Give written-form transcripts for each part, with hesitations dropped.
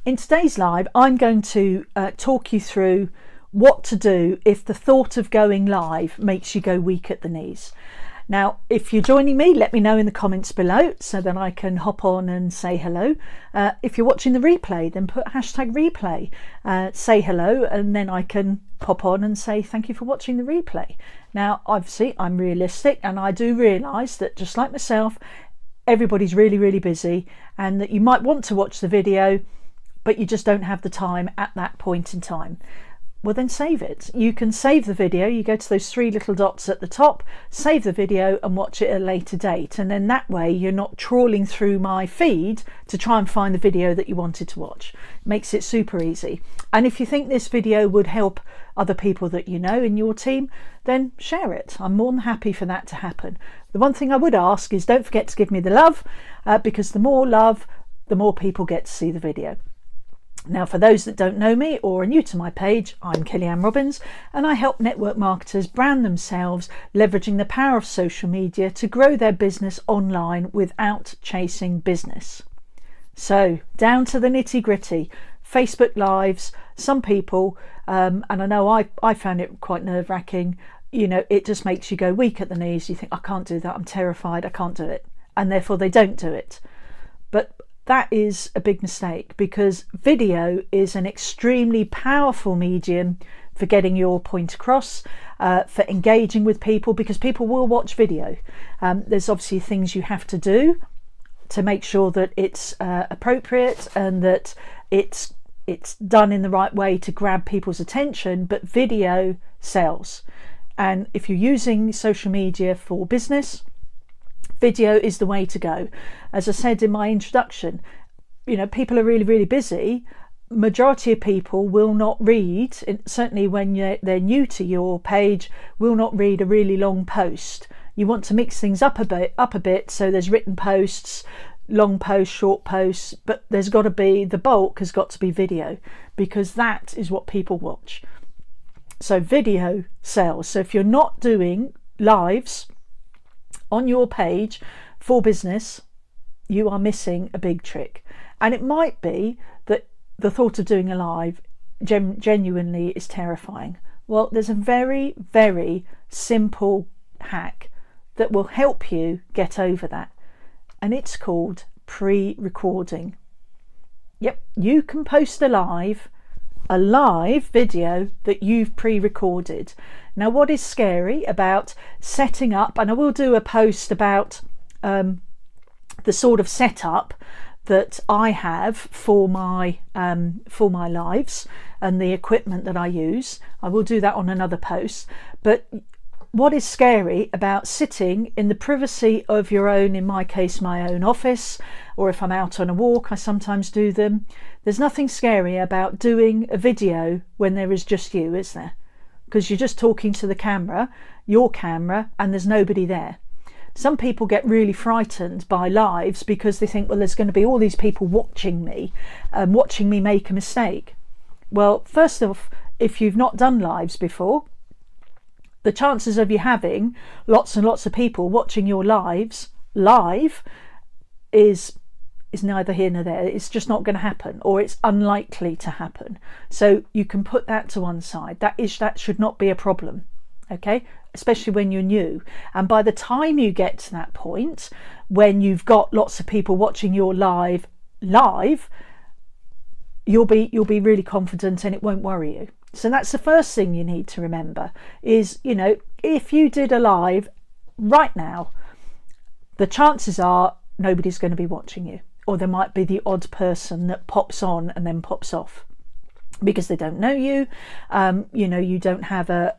In today's live, I'm going to talk you through what to do if the thought of going live makes you go weak at the knees. Now, if you're joining me, let me know in the comments below so that I can hop on and say hello. If you're watching the replay, then put hashtag replay, say hello, and then I can pop on and say thank you for watching the replay. Now, obviously, I'm realistic and I do realise that just like myself, everybody's really, really busy and that you might want to watch the video, but you just don't have the time at that point in time. Well, then save it. You can save the video. You go to those three little dots at the top, save the video and watch it at a later date. And then that way you're not trawling through my feed to try and find the video that you wanted to watch. It makes it super easy. And if you think this video would help other people that you know in your team, then share it. I'm more than happy for that to happen. The one thing I would ask is don't forget to give me the love, because the more love, the more people get to see the video. Now, for those that don't know me or are new to my page, I'm Kellyanne Robbins and I help network marketers brand themselves, leveraging the power of social media to grow their business online without chasing business. So down to the nitty gritty, Facebook Lives, some people, and I know I found it quite nerve wracking, you know, it just makes you go weak at the knees. You think, I can't do that, I'm terrified, I can't do it. And therefore they don't do it. But that is a big mistake, because video is an extremely powerful medium for getting your point across, for engaging with people, because people will watch video. There's obviously things you have to do to make sure that it's appropriate and that it's done in the right way to grab people's attention, but video sells. And if you're using social media for business, video is the way to go. As I said in my introduction, you know, people are really, really busy. Majority of people will not read, certainly when they're new to your page, will not read a really long post. You want to mix things up a bit, so there's written posts, long posts, short posts, but there's got to be, the bulk has got to be video, because that is what people watch. So video sells. So if you're not doing lives on your page for business, you are missing a big trick. And it might be that the thought of doing a live genuinely is terrifying. Well, there's a very, very simple hack that will help you get over that, and it's called pre-recording. Yep, you can post a live video that you've pre-recorded. Now, what is scary about setting up, and I will do a post about the sort of setup that I have for my lives and the equipment that I use. I will do that on another post. But what is scary about sitting in the privacy of your own, in my case, my own office, or if I'm out on a walk, I sometimes do them. There's nothing scary about doing a video when there is just you, is there? Because you're just talking to the camera, your camera, and there's nobody there. Some people get really frightened by lives because they think, well, there's going to be all these people watching me make a mistake. Well, first off, if you've not done lives before, the chances of you having lots and lots of people watching your lives live is neither here nor there. It's just not going to happen, or it's unlikely to happen. So you can put that to one side. That should not be a problem, okay? Especially when you're new. And by the time you get to that point, when you've got lots of people watching your live, you'll be really confident and it won't worry you. So that's the first thing you need to remember is, you know, if you did a live right now, the chances are nobody's going to be watching you, or there might be the odd person that pops on and then pops off because they don't know you. You know, you don't have a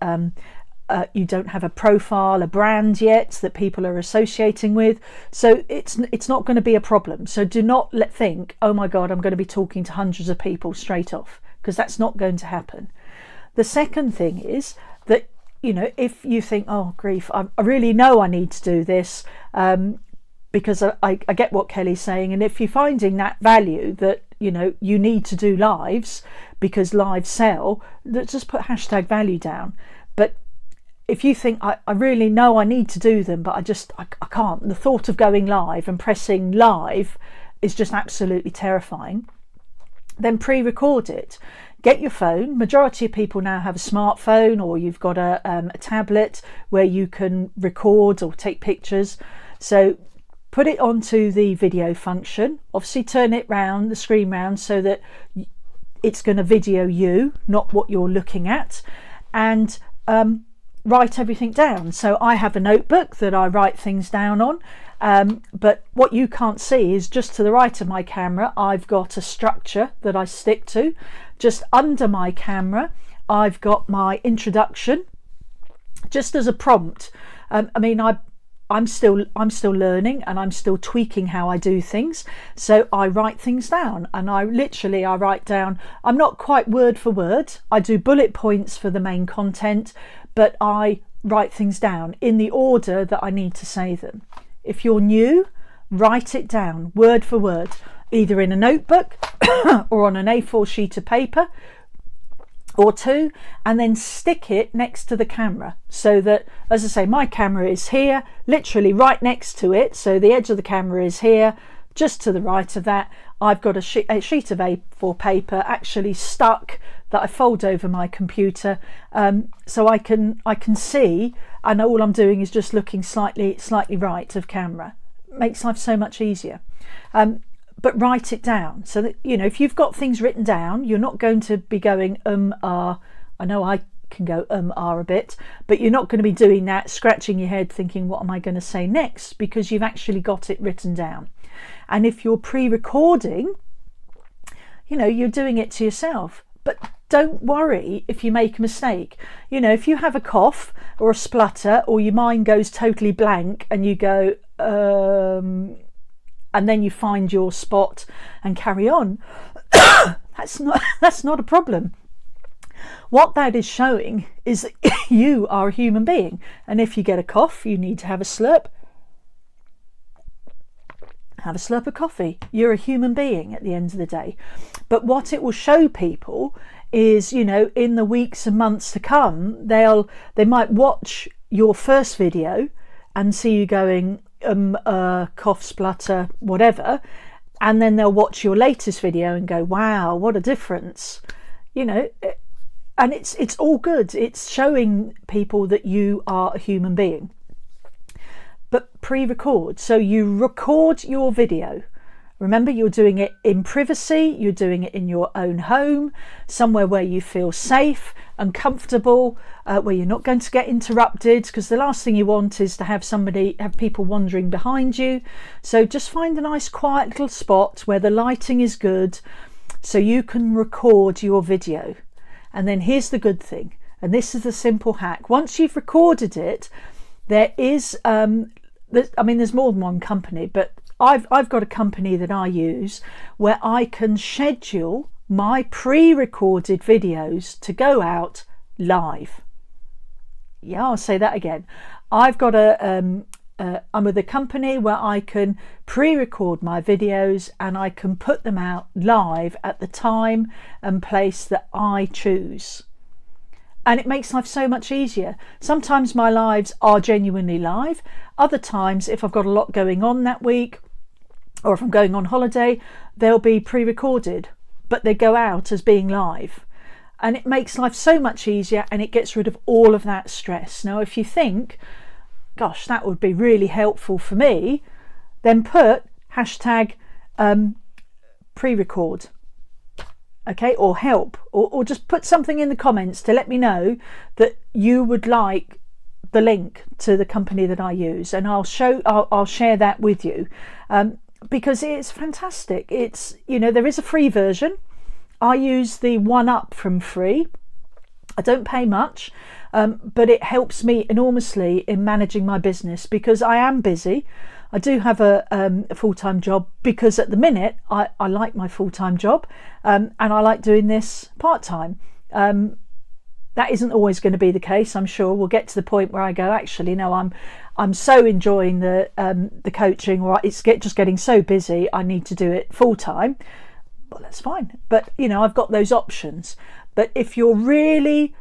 profile, a brand yet that people are associating with, so it's not going to be a problem. So do not think, oh my god, I'm going to be talking to hundreds of people straight off, because that's not going to happen. The second thing is that, you know, if you think, oh grief, I really know I need to do this, because I get what Kelly's saying, and if you're finding that value that, you know, you need to do lives because lives sell, just put hashtag value down. But if you think, I really know I need to do them, but I can't, the thought of going live and pressing live is just absolutely terrifying, then pre-record it. Get your phone. Majority of people now have a smartphone, or you've got a tablet where you can record or take pictures. So put it onto the video function. Obviously turn it round, the screen round, so that it's going to video you, not what you're looking at, and write everything down. So I have a notebook that I write things down on, but what you can't see is just to the right of my camera I've got a structure that I stick to. Just under my camera I've got my introduction, just as a prompt. I'm still learning, and I'm still tweaking how I do things, so I write things down, and I write down, I'm not quite word for word, I do bullet points for the main content, but I write things down in the order that I need to say them. If you're new, write it down word for word, either in a notebook or on an A4 sheet of paper or two, and then stick it next to the camera, so that, as I say, my camera is here, literally right next to it, so the edge of the camera is here. Just to the right of that I've got a sheet of A4 paper actually stuck that I fold over my computer, so I can see, and all I'm doing is just looking slightly right of camera. It makes life so much easier. But write it down, so that, you know, if you've got things written down, you're not going to be going I know I can go a bit, but you're not going to be doing that, scratching your head thinking, what am I going to say next, because you've actually got it written down. And if you're pre-recording, you know, you're doing it to yourself. But don't worry if you make a mistake. You know, if you have a cough or a splutter, or your mind goes totally blank and you go and then you find your spot and carry on, that's not a problem. What that is showing is that you are a human being, and if you get a cough, you need to have a slurp. Have a slurp of coffee. You're a human being at the end of the day. But what it will show people is, you know, in the weeks and months to come, they might watch your first video and see you going cough, splutter, whatever, and then they'll watch your latest video and go, wow, what a difference, you know. And it's all good. It's showing people that you are a human being. But pre-record, so you record your video. Remember, you're doing it in privacy, you're doing it in your own home, somewhere where you feel safe and comfortable, where you're not going to get interrupted, because the last thing you want is to have people wandering behind you. So just find a nice quiet little spot where the lighting is good, so you can record your video. And then here's the good thing, and this is the simple hack. Once you've recorded it, there is there's more than one company, but I've got a company that I use where I can schedule my pre-recorded videos to go out live. Yeah, I'll say that again. I've got I'm with a company where I can pre-record my videos and I can put them out live at the time and place that I choose. And it makes life so much easier. Sometimes my lives are genuinely live. Other times, if I've got a lot going on that week, or if I'm going on holiday, they'll be pre-recorded, but they go out as being live. And it makes life so much easier, and it gets rid of all of that stress. Now, if you think, gosh, that would be really helpful for me, then put hashtag pre-record. Okay, or help, or just put something in the comments to let me know that you would like the link to the company that I use, and I'll share that with you, because it's fantastic. It's, you know, there is a free version. I use the 1UP from free. I don't pay much, but it helps me enormously in managing my business, because I am busy. I do have a full-time job, because at the minute I like my full-time job, and I like doing this part-time. That isn't always going to be the case. I'm sure we'll get to the point where I go, actually, no, I'm so enjoying the coaching, or it's just getting so busy I need to do it full-time. Well, that's fine. But, you know, I've got those options. But if you're really,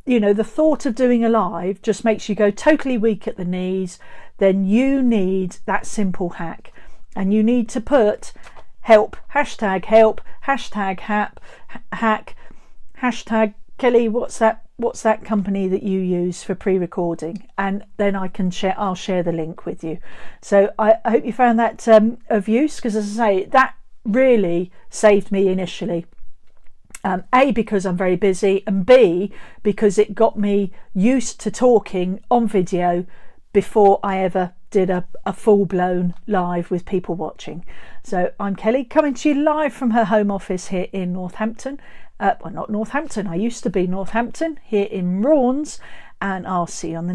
you know, the thought of doing a live just makes you go totally weak at the knees, then you need that simple hack, and you need to put help, hashtag hack, hashtag Kelly, what's that company that you use for pre-recording, and then I'll share the link with you. So I hope you found that of use, because as I say, that really saved me initially. A, because I'm very busy, and B, because it got me used to talking on video before I ever did a full-blown live with people watching. So I'm Kelly, coming to you live from her home office here in Northampton. Well, not Northampton, I used to be Northampton, here in Raunds, and I'll see you on the